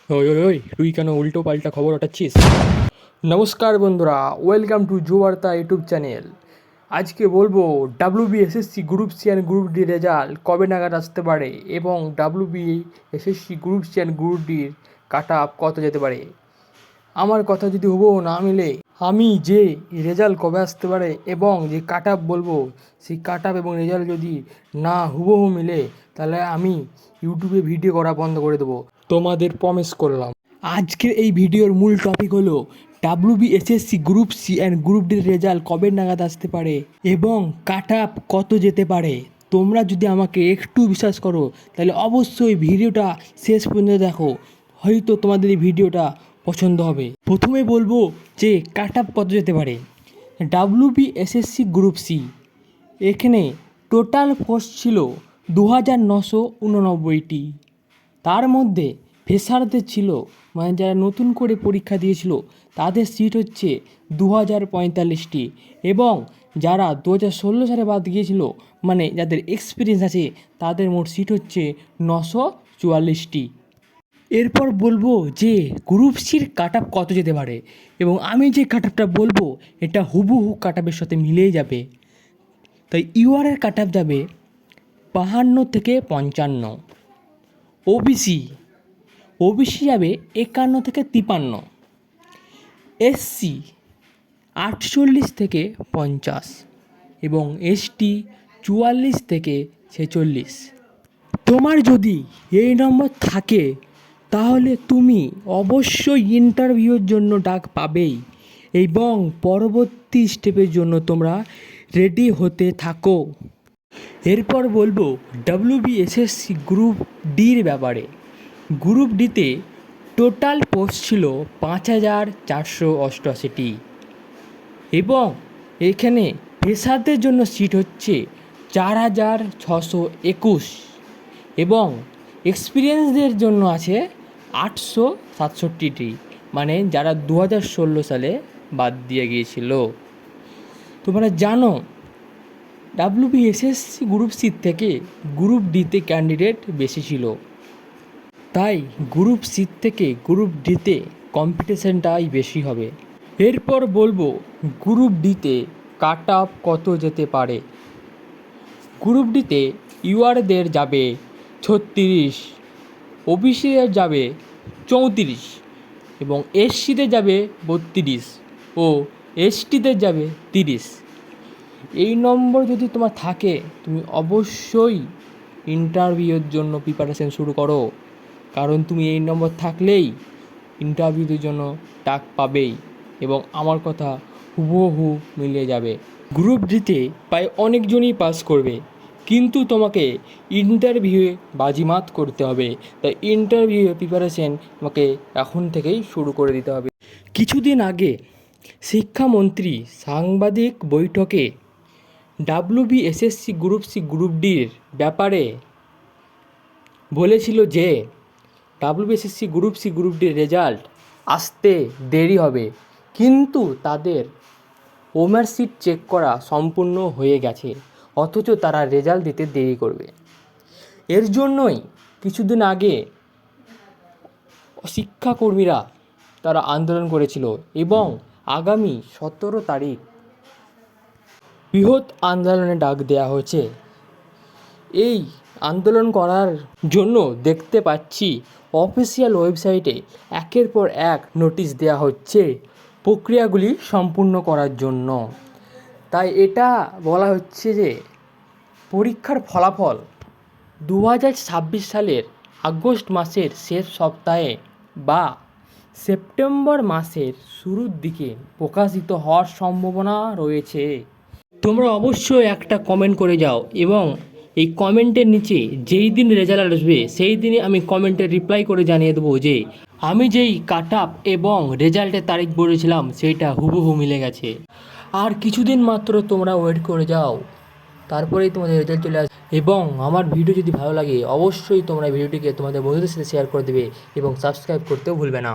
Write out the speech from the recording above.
ওই ওই ওই তুই কেন উল্টো পাল্টা খবর ওঠাচ্ছিস? নমস্কার বন্ধুরা, welcome to Jubarta YouTube channel. আজকে বলবো WBSSC group C and group D result কবে নাগাদ আসতে পারে এবং WBSSC group C and group ডির কাট অফ কত যেতে পারে। আমার কথা যদি হুবহু না মিলে, আমি যে রেজাল্ট কবে আসতে পারে এবং যে কাট অফ বলবো, সেই কাট অফ এবং রেজাল্ট যদি না হুবহু মিলে, তাহলে আমি ইউটিউবে ভিডিও করা বন্ধ করে দেবো, তোমাদের প্রমিস করলাম। আজকের এই ভিডিওর মূল টপিক হলো WBSSC group C and group ডির রেজাল্ট কবে নাগাদ আসতে পারে এবং কাট অফ কত যেতে পারে। তোমরা যদি আমাকে একটু বিশ্বাস করো তাহলে অবশ্যই ভিডিওটা শেষ পর্যন্ত দেখো, হয়তো তোমাদের এই ভিডিওটা পছন্দ হবে। প্রথমে বলবো যে কাট অফ কত যেতে পারে। ডাব্লিউবিএসএসসি গ্রুপ সি, এখানে টোটাল পোস্ট ছিল 2989টি। তার মধ্যে ফ্রেশারদের ছিল, মানে যারা নতুন করে পরীক্ষা দিয়েছিল, তাদের সিট হচ্ছে 2045টি এবং যারা 2016 সালে বাদ গিয়েছিল, মানে যাদের এক্সপিরিয়েন্স আছে, তাদের মোট সিট হচ্ছে 944টি। এরপর বলবো যে গ্রুপ সির কাট অফ কত যেতে পারে এবং আমি যে কাট অফটা বলবো এটা হুবহু কাট অফের সাথে মিলেই যাবে। তাই ইউআরের কাট অফ যাবে 52 থেকে 55। ওবিসি ওবিসি যাবে 51 থেকে 53। এসসি 48 থেকে 50 এবং এসটি 44 থেকে 46। তোমার যদি এই নম্বর থাকে তাহলে তুমি অবশ্যই ইন্টারভিউর জন্য ডাক পাবেই এবং পরবর্তী স্টেপের জন্য তোমরা রেডি হতে থাকো। এরপর বলবো ডাব্লিউবিএসএসসি গ্রুপ ডির ব্যাপারে। গ্রুপ ডিতে টোটাল পোস্ট ছিল 5488টি এবং এখানে ফ্রেশারদের জন্য সিট হচ্ছে 4621 এবং এক্সপিরিয়েন্সদের জন্য আছে 867টি, মানে যারা 2016 সালে বাদ দিয়ে গিয়েছিল। তোমরা জানো ডাব্লিউবিএসএসসি গ্রুপ সি থেকে গ্রুপ ডিতে ক্যান্ডিডেট বেশি ছিল, তাই গ্রুপ সি থেকে গ্রুপ ডিতে কম্পিটিশনটাই বেশি হবে। এরপর বলবো গ্রুপ ডিতে কাট অফ কত যেতে পারে। গ্রুপ ডিতে ইউআরদের যাবে 36, ওবিসিদের যাবে 34 এবং এসসিদের যাবে 32 ও এসটিদের যাবে 30। এই নম্বর যদি তোমার থাকে, তুমি অবশ্যই ইন্টারভিউর জন্য প্রিপারেশন শুরু করো, কারণ তুমি এই নম্বর থাকলেই ইন্টারভিউর জন্য ডাক পাবেই এবং আমার কথা হুবহু মিলে যাবে। গ্রুপ ডিতে প্রায় অনেকজনই পাস করবে, কিন্তু তোমাকে ইন্টারভিউয়ে বাজিমাত করতে হবে। তাই ইন্টারভিউয়ে প্রিপারেশন তোমাকে এখন থেকেই শুরু করে দিতে হবে। কিছুদিন আগে শিক্ষামন্ত্রী সাংবাদিক বৈঠকে ডাব্লিউবিএসএসসি গ্রুপ সি গ্রুপ ডির ব্যাপারে বলেছিল যে ডাব্লিউবিএসএসসি গ্রুপ সি গ্রুপ ডির রেজাল্ট আসতে দেরি হবে, কিন্তু তাদের ওমারশিট চেক করা সম্পূর্ণ হয়ে গেছে, অথচ তারা রেজাল্ট দিতে দেরি করবে। এর জন্যই কিছুদিন আগে শিক্ষাকর্মীরা তারা আন্দোলন করেছিল এবং আগামী 17 তারিখ বৃহৎ আন্দোলনে ডাক দেওয়া হয়েছে। এই আন্দোলন করার জন্য দেখতে পাচ্ছি অফিসিয়াল ওয়েবসাইটে একের পর এক নোটিশ দেওয়া হচ্ছে প্রক্রিয়াগুলি সম্পূর্ণ করার জন্য। তাই এটা বলা হচ্ছে যে পরীক্ষার ফলাফল 2026 সালের আগস্ট মাসের শেষ সপ্তাহে বা সেপ্টেম্বর মাসের শুরুর দিকে প্রকাশিত হওয়ার সম্ভাবনা রয়েছে। তোমরা অবশ্যই একটা কমেন্ট করে যাও এবং এই কমেন্টের নিচে যেই দিন রেজাল্ট আসবে সেই দিনে আমি কমেন্টে রিপ্লাই করে জানিয়ে দেবো যে আমি যেই কাট অফ এবং রেজাল্টের তারিখ বলেছিলাম সেইটা হুবহু মিলে গেছে। আর কিছুদিন মাত্র তোমরা ওয়েট করে যাও, তারপরেই তোমাদের রেজাল্ট চলে আসবে। এবং আমার ভিডিও যদি ভালো লাগে অবশ্যই তোমরা ভিডিওটিকে তোমাদের বন্ধুদের সাথে শেয়ার করে দেবে এবং সাবস্ক্রাইব করতেও ভুলবে না।